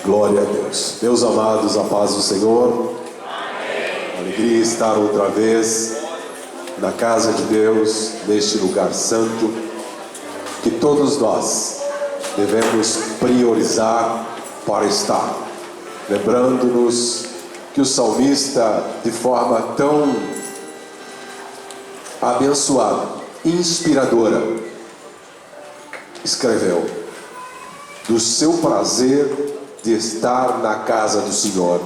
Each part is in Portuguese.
Glória a Deus. Meus amados, a paz do Senhor. Amém. Alegria estar outra vez na casa de Deus, neste lugar santo, que todos nós devemos priorizar para estar. Lembrando-nos que o salmista, de forma tão abençoada, inspiradora, escreveu do seu prazer de estar na casa do Senhor.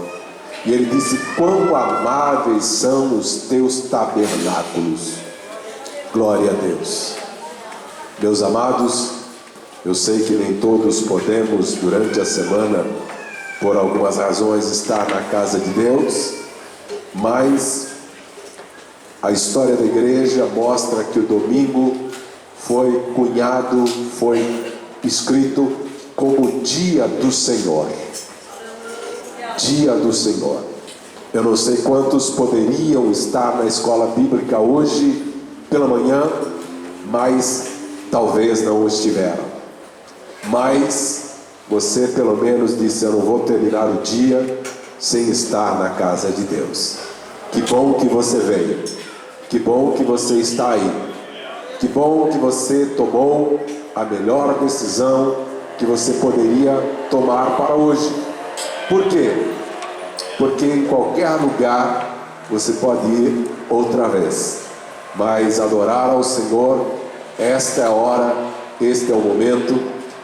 E ele disse: quão amáveis são os teus tabernáculos. Glória a Deus. Meus amados, eu sei que nem todos podemos durante a semana, por algumas razões, estar na casa de Deus, mas a história da igreja mostra que o domingo foi cunhado, foi escrito como dia do Senhor. Dia do Senhor. Eu não sei quantos poderiam estar na escola bíblica hoje pela manhã, mas talvez não estiveram. Mas você pelo menos disse: eu não vou terminar o dia sem estar na casa de Deus. Que bom que você veio. Que bom que você está aí. Que bom que você tomou a melhor decisão que você poderia tomar para hoje. Por quê? Porque em qualquer lugar você pode ir outra vez, mas adorar ao Senhor, esta é a hora, este é o momento,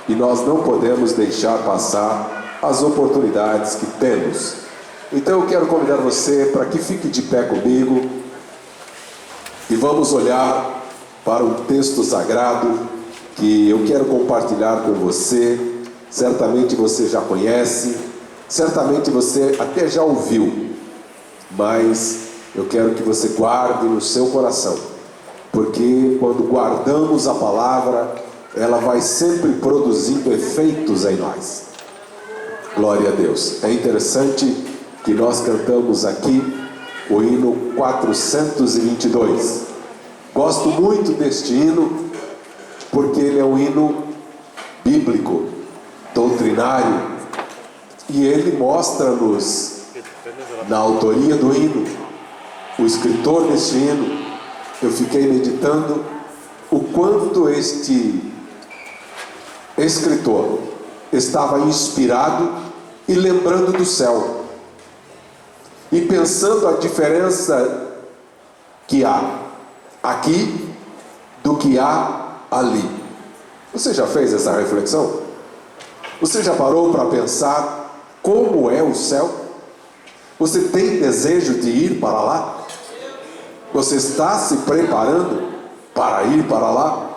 e nós não podemos deixar passar as oportunidades que temos. Então eu quero convidar você para que fique de pé comigo e vamos olhar para um texto sagrado que eu quero compartilhar com você. Certamente você já conhece, certamente você até já ouviu, mas eu quero que você guarde no seu coração, porque quando guardamos a palavra, ela vai sempre produzindo efeitos em nós. Glória a Deus. É interessante que nós cantamos aqui o hino 422. Gosto muito deste hino, porque ele é um hino bíblico, doutrinário, e ele mostra-nos, na autoria do hino, o escritor deste hino. Eu fiquei meditando o quanto este escritor estava inspirado e lembrando do céu, e pensando a diferença que há aqui do que há ali. Você já fez essa reflexão? Você já parou para pensar como é o céu? Você tem desejo de ir para lá? Você está se preparando para ir para lá?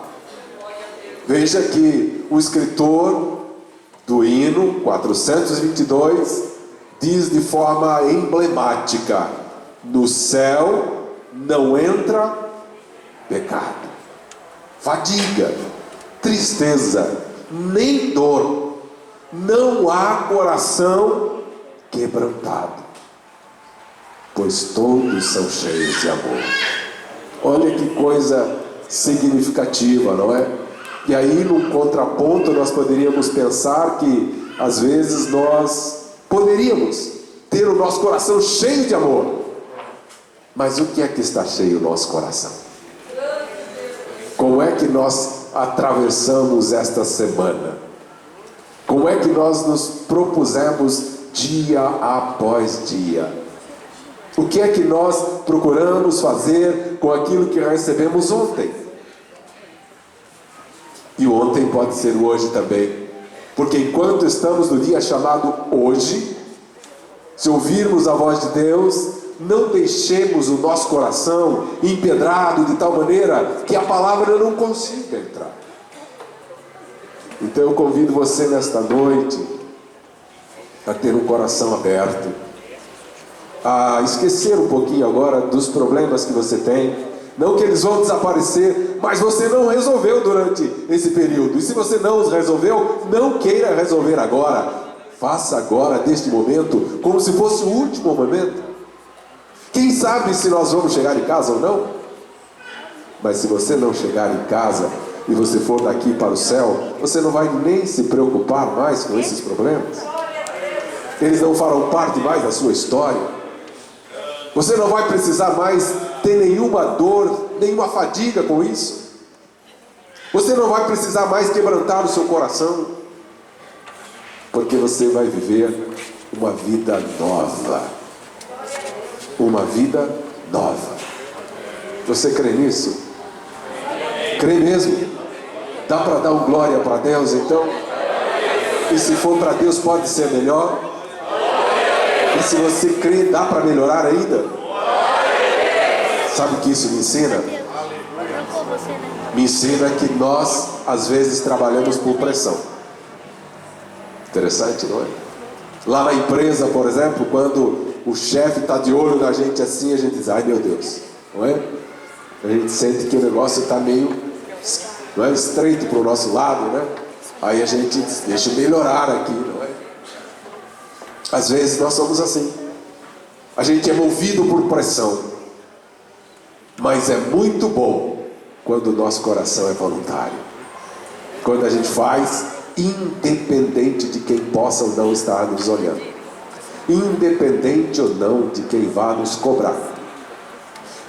Veja que o escritor do hino 422 diz de forma emblemática: no céu não entra pecado, fadiga, tristeza, nem dor, não há coração quebrantado, pois todos são cheios de amor. Olha que coisa significativa, não é? E aí, num contraponto, nós poderíamos pensar que às vezes nós poderíamos ter o nosso coração cheio de amor, mas o que é que está cheio o nosso coração? Como é que nós atravessamos esta semana? Como é que nós nos propusemos dia após dia? O que é que nós procuramos fazer com aquilo que recebemos ontem? E o ontem pode ser o hoje também, porque enquanto estamos no dia chamado hoje, se ouvirmos a voz de Deus, não deixemos o nosso coração empedrado de tal maneira que a palavra não consiga entrar. Então eu convido você nesta noite a ter um coração aberto, a esquecer um pouquinho agora dos problemas que você tem. Não que eles vão desaparecer, mas você não resolveu durante esse período. E se você não os resolveu, não queira resolver agora. Faça agora, deste momento, como se fosse o último momento. Quem sabe se nós vamos chegar em casa ou não? Mas se você não chegar em casa e você for daqui para o céu, você não vai nem se preocupar mais com esses problemas. Eles não farão parte mais da sua história. Você não vai precisar mais ter nenhuma dor, nenhuma fadiga com isso. Você não vai precisar mais quebrantar o seu coração, porque você vai viver uma vida nova. Uma vida nova. Você crê nisso? Crê mesmo? Dá para dar um glória para Deus então? E se for para Deus pode ser melhor? E se você crê, dá para melhorar ainda? Sabe o que isso me ensina? Me ensina que nós às vezes trabalhamos por pressão. Interessante, não é? Lá na empresa, por exemplo, quando o chefe está de olho na gente assim, a gente diz, ai meu Deus, não é? A gente sente que o negócio está meio, não é, estreito para o nosso lado, né? Aí a gente diz, deixa eu melhorar aqui, não é? Às vezes nós somos assim. A gente é movido por pressão. Mas é muito bom quando o nosso coração é voluntário. Quando a gente faz independente de quem possa ou não estar nos olhando, independente ou não de quem vá nos cobrar.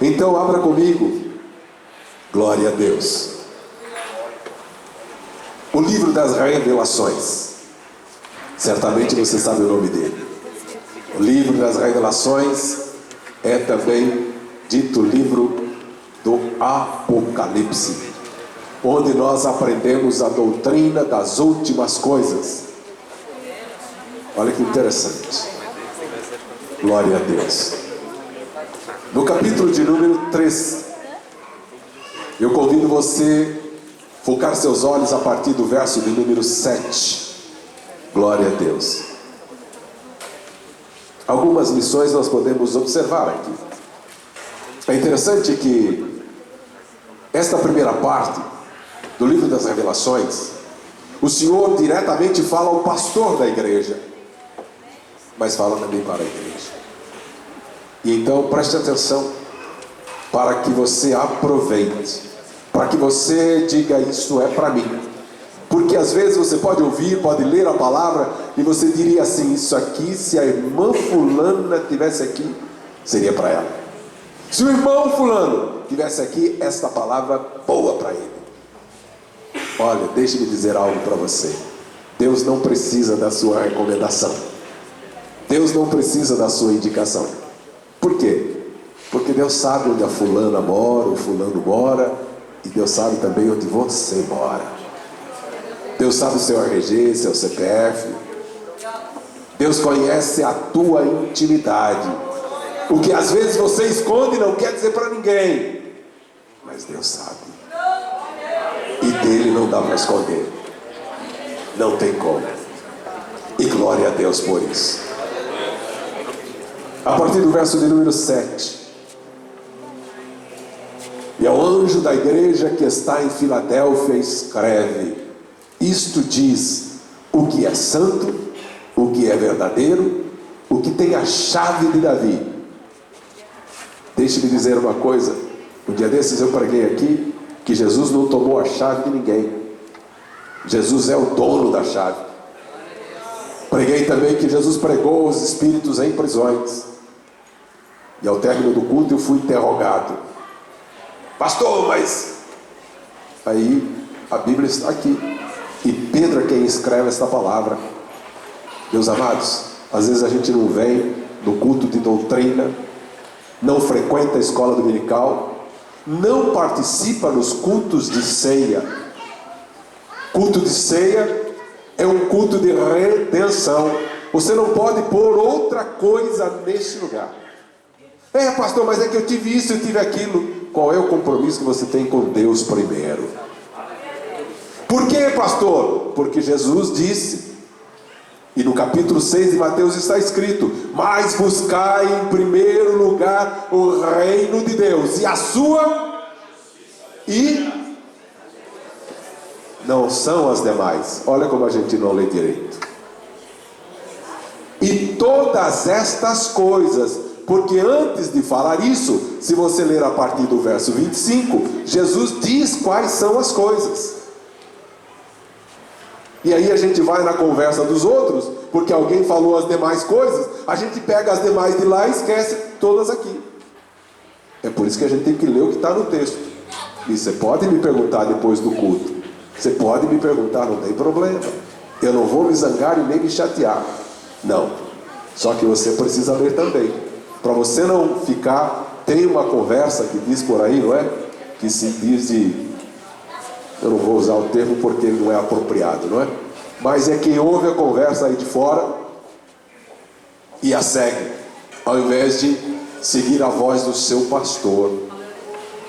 Então abra comigo, glória a Deus, o livro das Revelações. Certamente você sabe o nome dele. O livro das Revelações é também dito livro do Apocalipse, onde nós aprendemos a doutrina das últimas coisas. Olha que interessante. Glória a Deus. No capítulo de número 3, eu convido você a focar seus olhos a partir do verso de número 7. Glória a Deus. Algumas lições nós podemos observar aqui. É interessante que esta primeira parte do livro das Revelações, o Senhor diretamente fala ao pastor da igreja, mas fala também para a igreja. E então preste atenção, para que você aproveite, para que você diga, isso é para mim. Porque às vezes você pode ouvir, pode ler a palavra, e você diria assim, isso aqui, se a irmã fulana estivesse aqui, seria para ela. Se o irmão fulano estivesse aqui, esta palavra boa para ele. Olha, deixe-me dizer algo para você. Deus não precisa da sua recomendação. Deus não precisa da sua indicação. Por quê? Porque Deus sabe onde a fulana mora, o fulano mora, e Deus sabe também onde você mora. Deus sabe o seu RG, seu CPF. Deus conhece a tua intimidade. O que às vezes você esconde não quer dizer para ninguém, mas Deus sabe. E dele não dá para esconder. Não tem como. E glória a Deus por isso. A partir do verso de número 7. E ao anjo da igreja que está em Filadélfia escreve: isto diz o que é santo, o que é verdadeiro, o que tem a chave de Davi. Deixe-me dizer uma coisa. Um dia desses eu preguei aqui que Jesus não tomou a chave de ninguém. Jesus é o dono da chave. Preguei também que Jesus pregou os espíritos em prisões. E ao término do culto eu fui interrogado: pastor, mas... Aí a Bíblia está aqui. E Pedro é quem escreve esta palavra. Meus amados, às vezes a gente não vem no culto de doutrina, não frequenta a escola dominical, não participa nos cultos de ceia. Culto de ceia é um culto de redenção. Você não pode pôr outra coisa neste lugar. É, pastor, mas é que eu tive isso, eu tive aquilo. Qual é o compromisso que você tem com Deus primeiro? Por quê, pastor? Porque Jesus disse, e no capítulo 6 de Mateus está escrito: mas buscai em primeiro lugar o reino de Deus e a sua, e não são as demais. Olha como a gente não lê direito. E todas estas coisas, porque antes de falar isso, se você ler a partir do verso 25, Jesus diz quais são as coisas. E aí a gente vai na conversa dos outros, porque alguém falou as demais coisas, a gente pega as demais de lá e esquece todas aqui. É por isso que a gente tem que ler o que está no texto. E você pode me perguntar depois do culto. Você pode me perguntar, não tem problema. Eu não vou me zangar e nem me chatear. Não. Só que você precisa ler também. Para você não ficar... Tem uma conversa que diz por aí, não é? Que se diz de... Eu não vou usar o termo porque ele não é apropriado, não é? Mas é quem ouve a conversa aí de fora e a segue, ao invés de seguir a voz do seu pastor.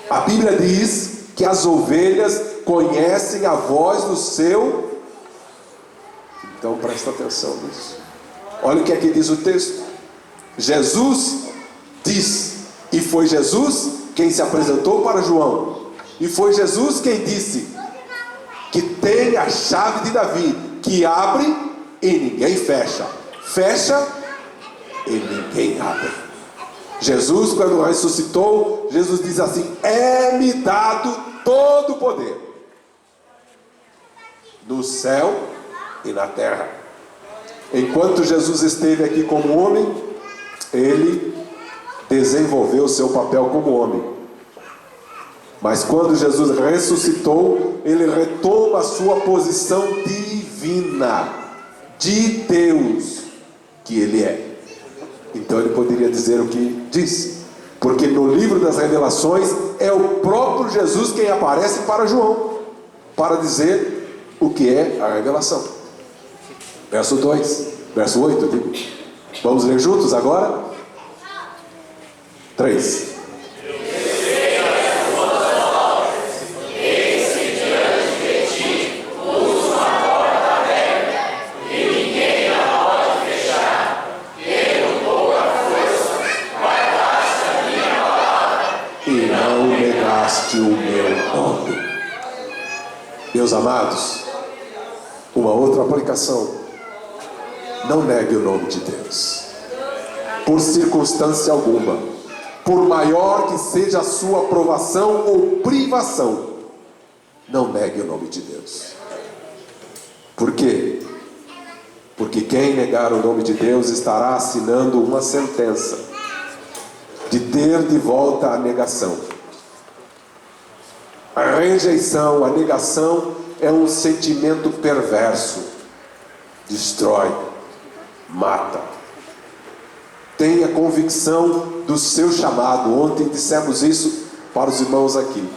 A Bíblia diz que as ovelhas conhecem a voz do seu... Então presta atenção nisso. Olha o que aqui diz o texto. Jesus diz, e foi Jesus quem se apresentou para João, e foi Jesus quem disse que tem a chave de Davi, que abre e ninguém fecha, fecha e ninguém abre. Jesus, quando ressuscitou, Jesus diz assim: é-me dado todo o poder no céu e na terra. Enquanto Jesus esteve aqui como homem, ele desenvolveu o seu papel como homem. Mas quando Jesus ressuscitou, ele retoma a sua posição divina, de Deus que ele é. Então ele poderia dizer o que disse, porque no livro das revelações é o próprio Jesus quem aparece para João, para dizer o que é a revelação. Verso 2, verso 8, eu digo. Vamos ler juntos agora? 3. O meu nome. Meus amados, uma outra aplicação: não negue o nome de Deus, por circunstância alguma, por maior que seja a sua aprovação ou privação. Não negue o nome de Deus. Por quê? Porque quem negar o nome de Deus estará assinando uma sentença de ter de volta a negação. A rejeição, a negação é um sentimento perverso. Destrói, mata. Tenha convicção do seu chamado. Ontem dissemos isso para os irmãos aqui.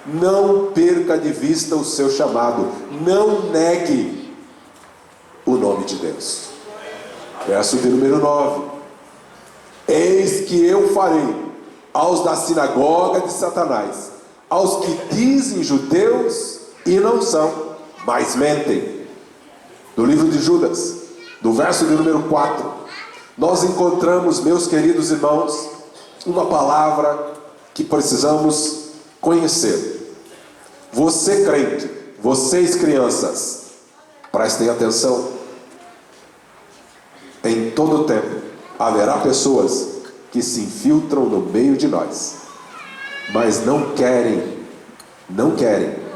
Não perca de vista o seu chamado. Não negue o nome de Deus. Verso de número 9. Eis que eu farei aos da sinagoga de Satanás, aos que dizem judeus e não são, mas mentem. Do livro de Judas, do verso de número 4, nós encontramos, meus queridos irmãos, uma palavra que precisamos conhecer. Você crente, vocês crianças, prestem atenção. Em todo o tempo haverá pessoas que se infiltram no meio de nós, mas não querem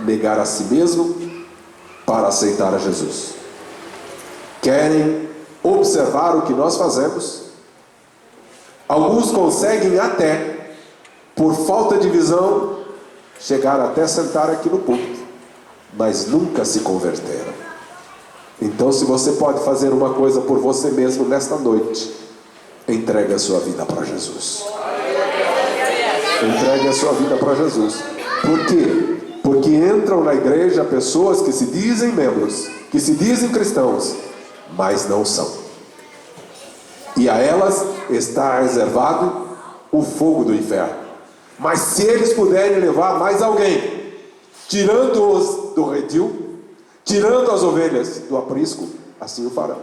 negar a si mesmo para aceitar a Jesus. Querem observar o que nós fazemos. Alguns conseguem até, por falta de visão, chegar até sentar aqui no púlpito, mas nunca se converteram. Então, se você pode fazer uma coisa por você mesmo nesta noite, entregue a sua vida para Jesus. Entregue a sua vida para Jesus. Por quê? Porque entram na igreja pessoas que se dizem membros, que se dizem cristãos, mas não são. E a elas está reservado o fogo do inferno. Mas se eles puderem levar mais alguém, tirando-os do redil, tirando as ovelhas do aprisco, assim o farão.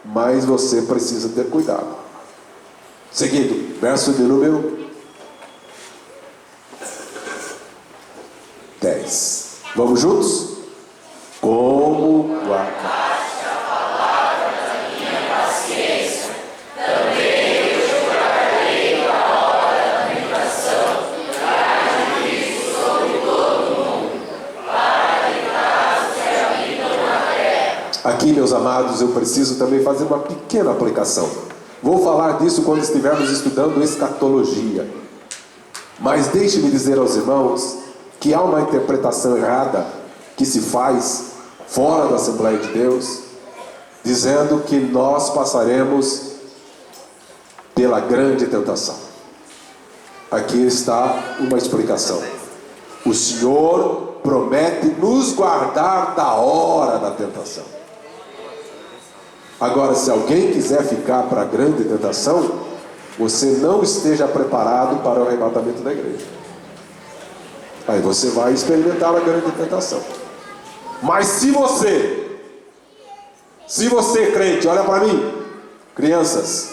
Mas você precisa ter cuidado. Seguindo, verso de número 10. Vamos juntos? Como guardaste a palavra da minha paciência, também eu te guardarei na hora da tentação, para juízo sobre todo o mundo, para que caso se habita na terra Aqui, meus amados, eu preciso também fazer uma pequena aplicação. Vou falar disso quando estivermos estudando escatologia. Mas deixe-me dizer aos irmãos que há uma interpretação errada que se faz fora da Assembleia de Deus, dizendo que nós passaremos pela grande tentação. Aqui está uma explicação. O Senhor promete nos guardar da hora da tentação. Agora, se alguém quiser ficar para a grande tentação, você não esteja preparado para o arrebatamento da igreja. Aí você vai experimentar a grande tentação. Mas se você crente, olha para mim, crianças,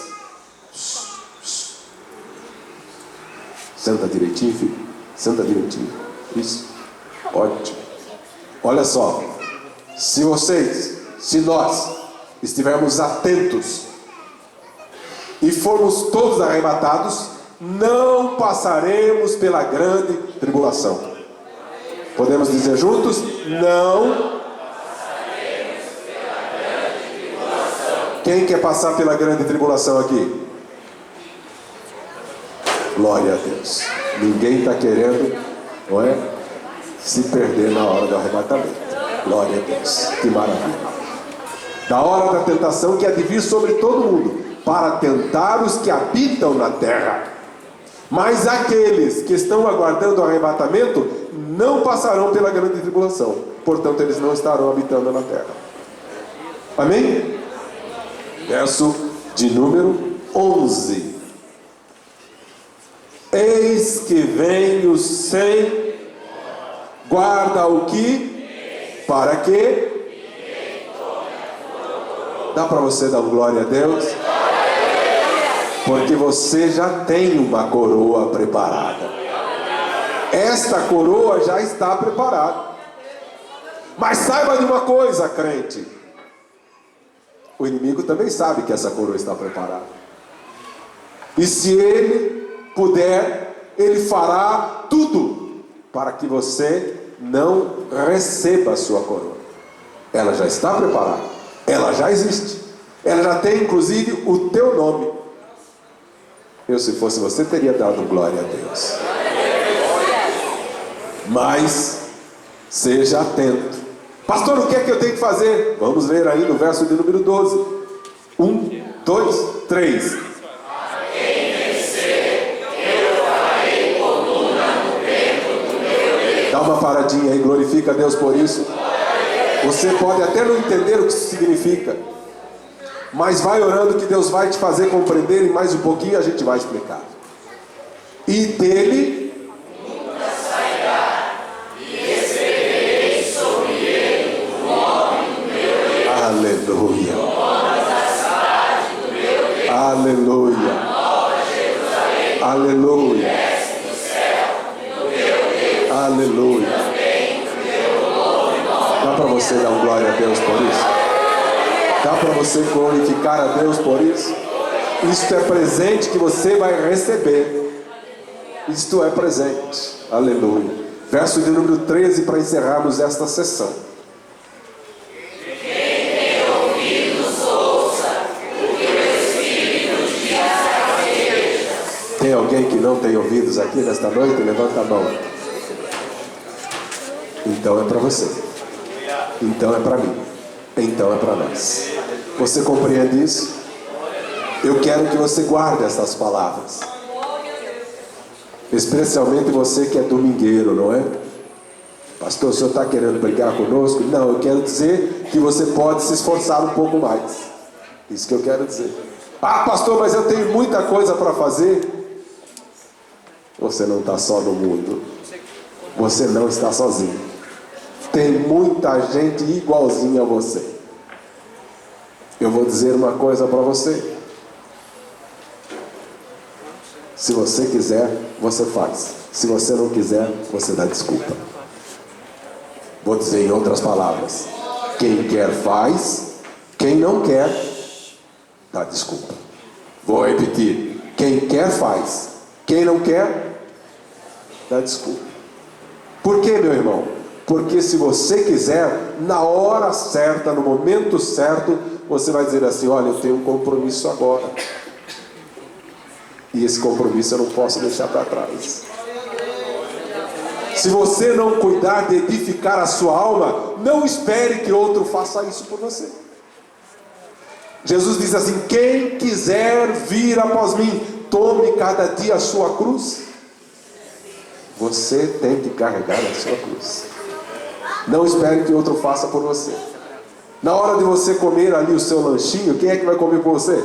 senta direitinho, filho, senta direitinho, isso, ótimo. Olha só, se nós estivermos atentos e formos todos arrebatados, não passaremos pela grande tribulação. Podemos dizer juntos? Não passaremos pela grande tribulação. Quem quer passar pela grande tribulação aqui? Glória a Deus. Ninguém está querendo, não é, se perder na hora do arrebatamento. Glória a Deus. Que maravilha. Da hora da tentação que há de vir sobre todo mundo, para tentar os que habitam na terra. Mas aqueles que estão aguardando o arrebatamento não passarão pela grande tribulação. Portanto, eles não estarão habitando na terra. Amém? Verso de número 11. Eis que venho sem guarda o que? Para quê? Dá para você dar glória a Deus? Porque você já tem uma coroa preparada. Esta coroa já está preparada. Mas saiba de uma coisa, crente. O inimigo também sabe que essa coroa está preparada. E se ele puder, ele fará tudo para que você não receba a sua coroa. Ela já está preparada. Ela já existe. Ela já tem inclusive o teu nome. Eu, se fosse você, teria dado glória a Deus. Mas seja atento. Pastor, o que é que eu tenho que fazer? Vamos ler aí no verso de número 12. 1, 2, 3. Dá uma paradinha aí, glorifica a Deus por isso. Você pode até não entender o que isso significa, mas vai orando que Deus vai te fazer compreender, e mais um pouquinho a gente vai explicar. E dele nunca sairá, e receberei sobre ele o nome do meu Deus. Aleluia. O nome da cidade do meu Deus. Aleluia. A nova Jerusalém. Aleluia. Desce do céu do meu Deus. Aleluia. Dá para você dar glória a Deus por isso? Dá para você glorificar a Deus por isso? Isto é presente que você vai receber. Isto é presente. Aleluia. Verso de número 13 para encerrarmos esta sessão. Quem tem ouvidos, ouça o que o Espírito diz às igrejas. Tem alguém que não tem ouvidos aqui nesta noite? Levanta a mão. Então é para você. Então é para mim. Então é para nós. Você compreende isso? Eu quero que você guarde essas palavras. Especialmente você que é domingueiro, não é? Pastor, o senhor está querendo brigar conosco? Não, eu quero dizer que você pode se esforçar um pouco mais. Isso que eu quero dizer. Ah, pastor, mas eu tenho muita coisa para fazer. Você não está só no mundo. Você não está sozinho. Tem muita gente igualzinha a você. Eu vou dizer uma coisa para você. Se você quiser, você faz. Se você não quiser, você dá desculpa. Vou dizer em outras palavras: quem quer faz, quem não quer dá desculpa. Vou repetir: quem quer faz, quem não quer dá desculpa. Por quê, meu irmão? Porque se você quiser, na hora certa, no momento certo, você vai dizer assim: olha, eu tenho um compromisso agora, e esse compromisso eu não posso deixar para trás. Se você não cuidar de edificar a sua alma, não espere que outro faça isso por você. Jesus diz assim: quem quiser vir após mim, tome cada dia a sua cruz. Você tem que carregar a sua cruz. Não espere que outro faça por você. Na hora de você comer ali o seu lanchinho, quem é que vai comer por você?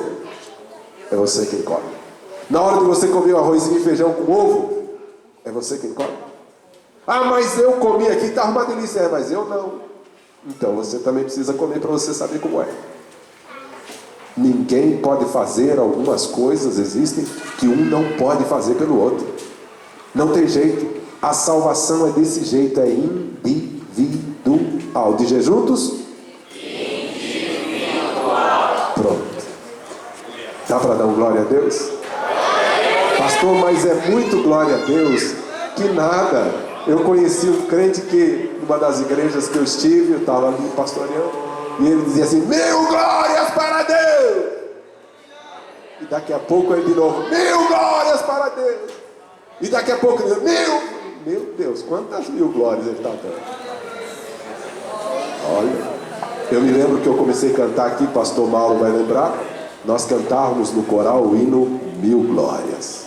É você quem come. Na hora de você comer o arrozinho e feijão com ovo, é você quem come. Ah, mas eu comi aqui, está uma delícia. É, mas eu não. Então você também precisa comer para você saber como é. Ninguém pode fazer algumas coisas, existem, que um não pode fazer pelo outro. Não tem jeito. A salvação é desse jeito, é individual. Dizer juntos? Individual. Pronto. Dá para dar um glória a Deus? Pastor, mas é muito glória a Deus. Que nada. Eu conheci um crente que, numa das igrejas que eu estive, eu estava ali pastoreando, e ele dizia assim: 1000 glórias para Deus. E daqui a pouco ele de novo: 1000 glórias para Deus. E daqui a pouco ele diz: meu Deus, quantas 1000 glórias ele está dando? Olha, eu me lembro que eu comecei a cantar aqui, pastor Mauro vai lembrar, nós cantávamos no coral o hino 1000 glórias.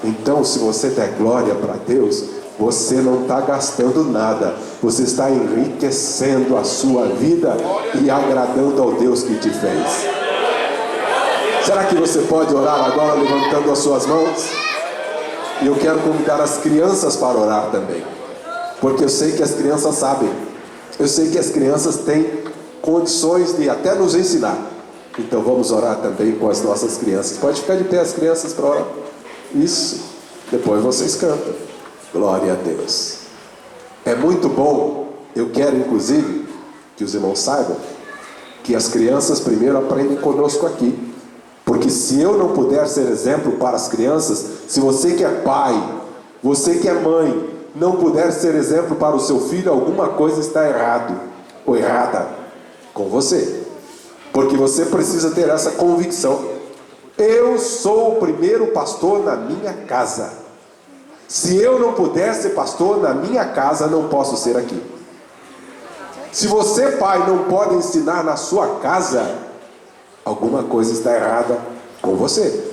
Então, se você der glória para Deus, você não está gastando nada, você está enriquecendo a sua vida e agradando ao Deus que te fez. Será que você pode orar agora levantando as suas mãos? E eu quero convidar as crianças para orar também, porque eu sei que as crianças sabem, eu sei que as crianças têm condições de até nos ensinar. Então vamos orar também com as nossas crianças. Pode ficar de pé as crianças para orar. Isso, depois vocês cantam. Glória a Deus. É muito bom. Eu quero inclusive que os irmãos saibam que as crianças primeiro aprendem conosco aqui, porque se eu não puder ser exemplo para as crianças, se você que é pai, você que é mãe, não puder ser exemplo para o seu filho, alguma coisa está errado ou errada com você, porque você precisa ter essa convicção. Eu sou o primeiro pastor na minha casa. Se eu não puder ser pastor na minha casa, não posso ser aqui. Se você, pai, não pode ensinar na sua casa, alguma coisa está errada com você.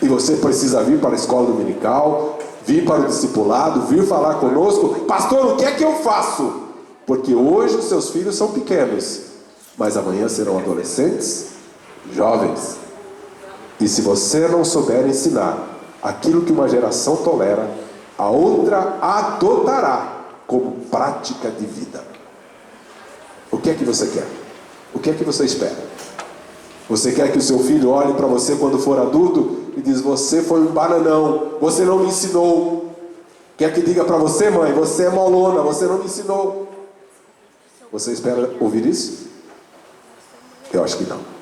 E você precisa vir para a escola dominical, vir para o discipulado, vir falar conosco: pastor, o que é que eu faço? Porque hoje os seus filhos são pequenos, mas amanhã serão adolescentes, jovens. E se você não souber ensinar aquilo que uma geração tolera, a outra adotará como prática de vida. O que é que você quer? O que é que você espera? Você quer que o seu filho olhe para você quando for adulto e diz: você foi um bananão, você não me ensinou? Quer que diga para você: mãe, você é molona, você não me ensinou? Você espera ouvir isso? Eu acho que não.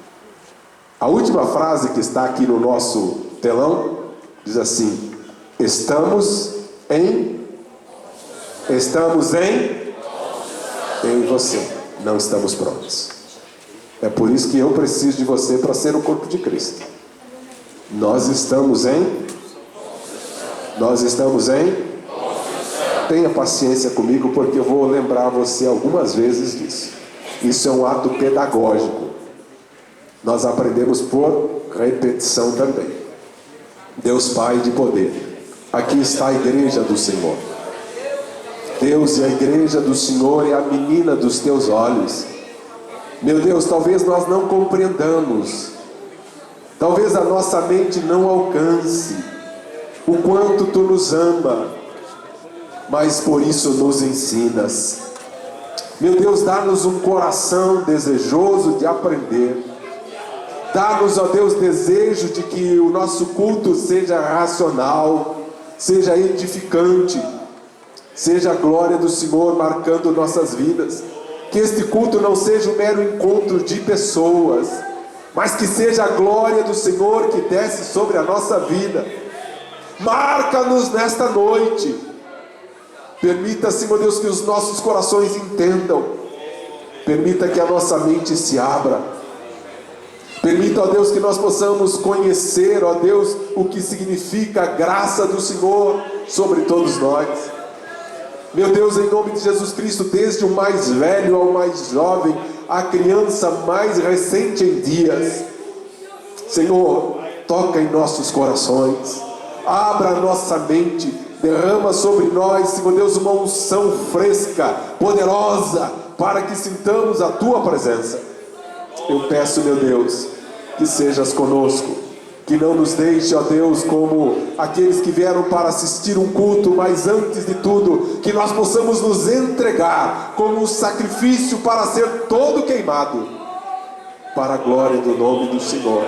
A última frase que está aqui no nosso telão diz assim: estamos em eu e você não estamos prontos. É por isso que eu preciso de você para ser o corpo de Cristo. Nós estamos em tenha paciência comigo, porque eu vou lembrar você algumas vezes disso. Isso é um ato pedagógico. Nós aprendemos por repetição também. Deus Pai de poder, aqui está a igreja do Senhor. Deus, e a igreja do Senhor é a menina dos teus olhos. Meu Deus, talvez nós não compreendamos, talvez a nossa mente não alcance o quanto tu nos ama, mas por isso nos ensinas. Meu Deus, dá-nos um coração desejoso de aprender. Dá-nos, ó Deus, desejo de que o nosso culto seja racional, seja edificante, seja a glória do Senhor marcando nossas vidas. Que este culto não seja um mero encontro de pessoas, mas que seja a glória do Senhor que desce sobre a nossa vida. Marca-nos nesta noite. Permita, Senhor Deus, que os nossos corações entendam. Permita que a nossa mente se abra. Permita, ó Deus, que nós possamos conhecer, ó Deus, o que significa a graça do Senhor sobre todos nós. Meu Deus, em nome de Jesus Cristo, desde o mais velho ao mais jovem, a criança mais recente em dias, Senhor, toca em nossos corações, abra a nossa mente, derrama sobre nós, Senhor Deus, uma unção fresca, poderosa, para que sintamos a Tua presença. Eu peço, meu Deus, que sejas conosco, que não nos deixe, ó Deus, como aqueles que vieram para assistir um culto, mas antes de tudo, que nós possamos nos entregar como um sacrifício para ser todo queimado, para a glória do nome do Senhor.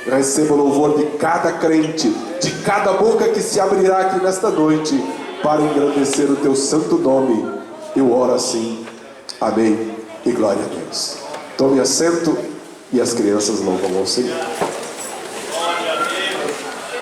Receba o louvor de cada crente, de cada boca que se abrirá aqui nesta noite, para engrandecer o Teu santo nome. Eu oro assim, amém e glória a Deus. Tome assento e as crianças louvam ao Senhor.